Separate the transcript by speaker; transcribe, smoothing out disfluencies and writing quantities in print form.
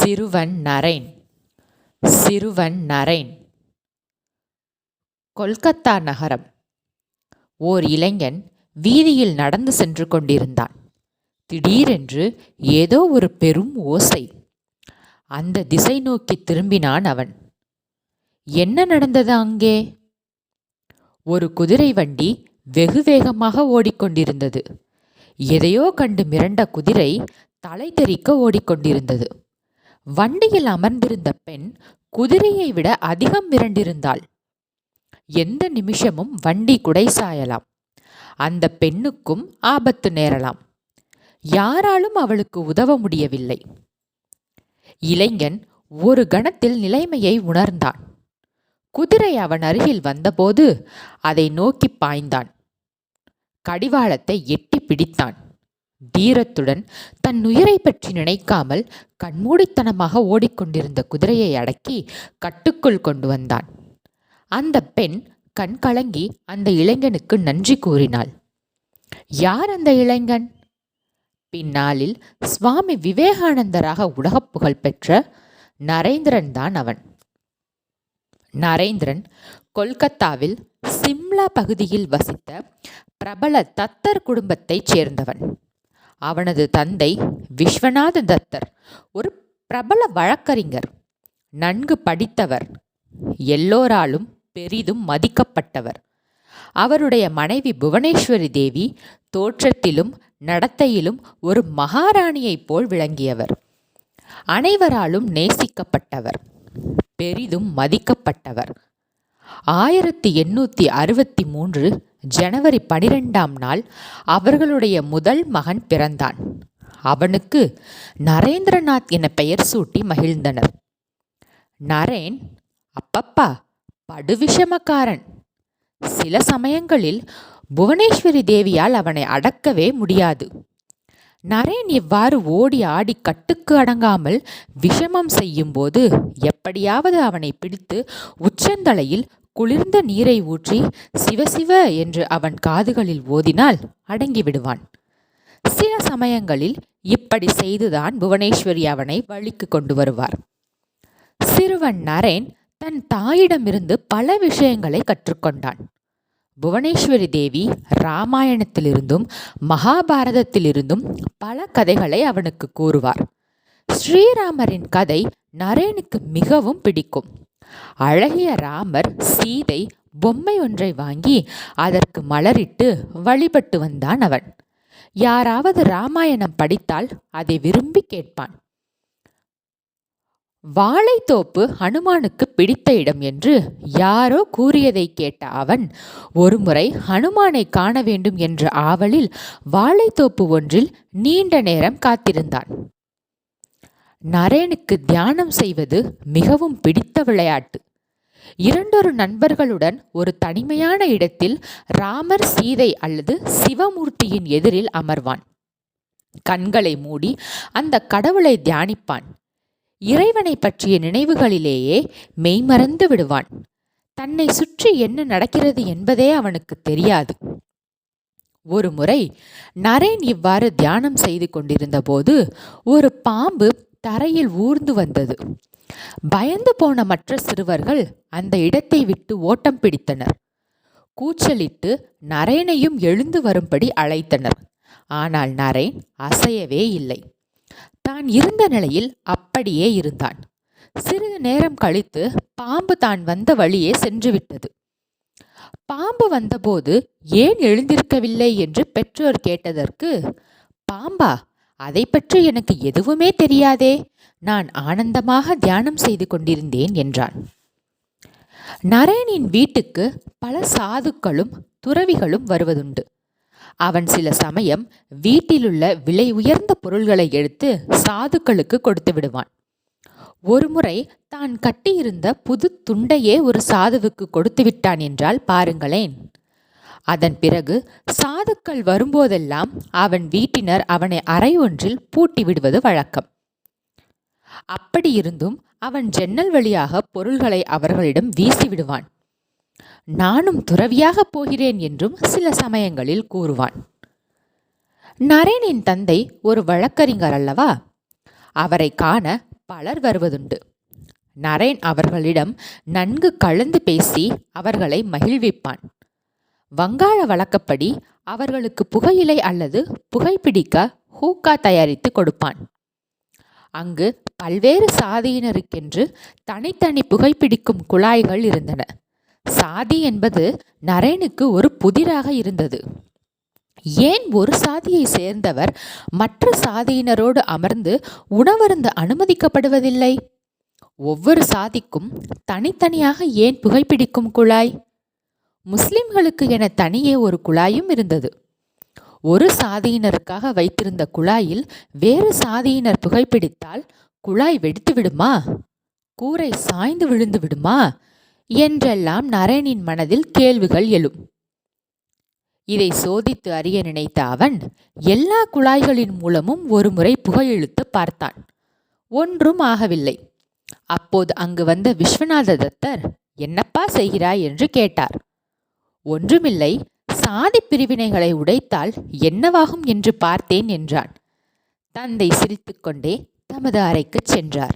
Speaker 1: சிறுவன் நரேன். சிறுவன் நரேன். கொல்கத்தா நகரம். ஓர் இளைஞன் வீதியில் நடந்து சென்று கொண்டிருந்தான். திடீரென்று ஏதோ ஒரு பெரும் ஓசை. அந்த திசை நோக்கி திரும்பினான் அவன். என்ன நடந்தது அங்கே? ஒரு குதிரை வண்டி வெகு வேகமாக ஓடிக்கொண்டிருந்தது. எதையோ கண்டு மிரண்ட குதிரை தலை தெறிக்க ஓடிக்கொண்டிருந்தது. வண்டியில் அமர்ந்திருந்த பெண் குதிரையை விட அதிகம் மிரண்டிருந்தாள். எந்த நிமிஷமும் வண்டி குடை சாயலாம். அந்த பெண்ணுக்கும் ஆபத்து நேரலாம். யாராலும் அவளுக்கு உதவ முடியவில்லை. இளைஞன் ஒரு கணத்தில் நிலைமையை உணர்ந்தான். குதிரை அவன் அருகில் வந்தபோது அதை நோக்கி பாய்ந்தான். கடிவாளத்தை எட்டி பிடித்தான். தீரத்துடன் தன் உயிரை பற்றி நினைக்காமல் கண்மூடித்தனமாக ஓடிக்கொண்டிருந்த குதிரையை அடக்கி கட்டுக்குள் கொண்டு வந்தான். அந்த பெண் கண் கலங்கி அந்த இளைஞனுக்கு நன்றி கூறினாள். யார் அந்த இளைஞன்? பின்னாளில் சுவாமி விவேகானந்தராக உலகப் புகழ் பெற்ற நரேந்திரன் தான் அவன். நரேந்திரன் கொல்கத்தாவில் சிம்லா பகுதியில் வசித்த பிரபல தத்தர் குடும்பத்தைச் சேர்ந்தவன். அவனது தந்தை விஸ்வநாத தத்தர் ஒரு பிரபல வழக்கறிஞர், நன்கு படித்தவர், எல்லோராலும் பெரிதும் மதிக்கப்பட்டவர். அவருடைய மனைவி புவனேஸ்வரி தேவி தோற்றத்திலும் நடத்தையிலும் ஒரு மகாராணியைப் போல் விளங்கியவர். அனைவராலும் நேசிக்கப்பட்டவர், பெரிதும் மதிக்கப்பட்டவர். 1863 ஜனவரி 12ஆம் நாள் அவர்களுடைய முதல் மகன் பிறந்தான். அவனுக்கு நரேந்திரநாத் என பெயர் சூட்டி மகிழ்ந்தனர். நரேன் அப்பப்பா படுவிஷமக்காரன். சில சமயங்களில் புவனேஸ்வரி தேவியால் அவனை அடக்கவே முடியாது. நரேன் இவ்வாறு ஓடி ஆடி கட்டுக்கு அடங்காமல் விஷமம் செய்யும் போது எப்படியாவது அவனை பிடித்து உச்சந்தலையில் குளிர்ந்த நீரை ஊற்றி சிவசிவ என்று அவன் காதுகளில் ஓதினால் அடங்கி விடுவான். சில சமயங்களில் இப்படி செய்துதான் புவனேஸ்வரி அவனை வழிக்கு கொண்டு வருவார். சிறுவன் நரேன் தன் தாயிடமிருந்து பல விஷயங்களை கற்றுக்கொண்டான். புவனேஸ்வரி தேவி இராமாயணத்திலிருந்தும் மகாபாரதத்திலிருந்தும் பல கதைகளை அவனுக்கு கூறுவார். ஸ்ரீராமரின் கதை நரேனுக்கு மிகவும் பிடிக்கும். அழகிய ராமர் சீதை பொம்மை ஒன்றை வாங்கி அதற்கு மலரிட்டு வழிபட்டு வந்தான் அவன். யாராவது ராமாயணம் படித்தால் அதை விரும்பி கேட்பான். வாழைத்தோப்பு ஹனுமானுக்கு பிடித்த இடம் என்று யாரோ கூறியதை கேட்ட அவன் ஒருமுறை ஹனுமானை காண வேண்டும் என்ற ஆவலில் வாழைத்தோப்பு ஒன்றில் நீண்ட நேரம் காத்திருந்தான். நரேனுக்கு தியானம் செய்வது மிகவும் பிடித்த விளையாட்டு. இரண்டொரு நண்பர்களுடன் ஒரு தனிமையான இடத்தில் ராமர், சீதை அல்லது சிவமூர்த்தியின் எதிரில் அமர்வான். கண்களை மூடி அந்த கடவுளை தியானிப்பான். இறைவனை பற்றிய நினைவுகளிலேயே மெய்மறந்து விடுவான். தன்னை சுற்றி என்ன நடக்கிறது என்பதே அவனுக்கு தெரியாது. ஒரு முறை நரேன் இவ்வாறு தியானம் செய்து கொண்டிருந்த போது ஒரு பாம்பு தரையில் ஊர்ந்து வந்தது. பயந்து போன மற்ற சிறுவர்கள் அந்த இடத்தை விட்டு ஓட்டம் பிடித்தனர். கூச்சலிட்டு நரேனையும் எழுந்து வரும்படி அழைத்தனர். ஆனால் நரேன் அசையவே இல்லை. தான் இருந்த நிலையில் அப்படியே இருந்தான். சிறிது நேரம் கழித்து பாம்பு தான் வந்த வழியே சென்றுவிட்டது. பாம்பு வந்தபோது ஏன் எழுந்திருக்கவில்லை என்று பெற்றோர் கேட்டதற்கு, பாம்பா, அதை பற்றி எனக்கு எதுவுமே தெரியாதே, நான் ஆனந்தமாக தியானம் செய்து கொண்டிருந்தேன் என்றான். நரேனின் வீட்டுக்கு பல சாதுக்களும் துறவிகளும் வருவதுண்டு. அவன் சில சமயம் வீட்டிலுள்ள விலை உயர்ந்த பொருள்களை எடுத்து சாதுக்களுக்கு கொடுத்து விடுவான். ஒருமுறை தான் கட்டியிருந்த புது துண்டையே ஒரு சாதுவுக்கு கொடுத்து விட்டான் என்றால் பாருங்களேன். அதன் பிறகு சாதுக்கள் வரும்போதெல்லாம் அவன் வீட்டினர் அவனை அறை ஒன்றில் பூட்டி விடுவது வழக்கம். அப்படியிருந்தும் அவன் ஜன்னல் வழியாக பொருள்களை அவர்களிடம் வீசி விடுவான். நானும் துறவியாக போகிறேன் என்றும் சில சமயங்களில் கூறுவான். நரேனின் தந்தை ஒரு வழக்கறிஞர் அல்லவா? அவரை காண பலர் வருவதுண்டு. நரேன் அவர்களிடம் நன்கு கலந்து பேசி அவர்களை மகிழ்விப்பான். வங்காள வழக்கப்படி அவர்களுக்கு புகையிலை அல்லது புகைப்பிடிக்க ஹூக்கா தயாரித்து கொடுப்பான். அங்கு பல்வேறு சாதியினருக்கென்று தனித்தனி புகைப்பிடிக்கும் குழாய்கள் இருந்தன. சாதி என்பது நரேனுக்கு ஒரு புதிராக இருந்தது. ஏன் ஒரு சாதியை சேர்ந்தவர் மற்ற சாதியினரோடு அமர்ந்து உணவருந்த அனுமதிக்கப்படுவதில்லை? ஒவ்வொரு சாதிக்கும் தனித்தனியாக ஏன் புகைப்பிடிக்கும் குழாய்? முஸ்லிம்களுக்கு என தனியே ஒரு குழாயும் இருந்தது. ஒரு சாதியினருக்காக வைத்திருந்த குழாயில் வேறு சாதியினர் புகைப்பிடித்தால் குழாய் வெடித்து விடுமா? கூரை சாய்ந்து விழுந்து விடுமா? என்றெல்லாம் நரேனின் மனதில் கேள்விகள் எழும். இதை சோதித்து அறிய நினைத்த அவன் எல்லா குழாய்களின் மூலமும் ஒரு முறை புகையிழுத்து பார்த்தான். ஒன்றும் ஆகவில்லை. அப்போது அங்கு வந்த விஸ்வநாத தத்தர், என்னப்பா செய்கிறாய் என்று கேட்டார். ஒன்றுமில்லை, சாதி பிரிவினைகளை உடைத்தால் என்னவாகும் என்று பார்த்தேன் என்றான். தந்தை சிரித்துக்கொண்டே தமது அறைக்கு சென்றார்.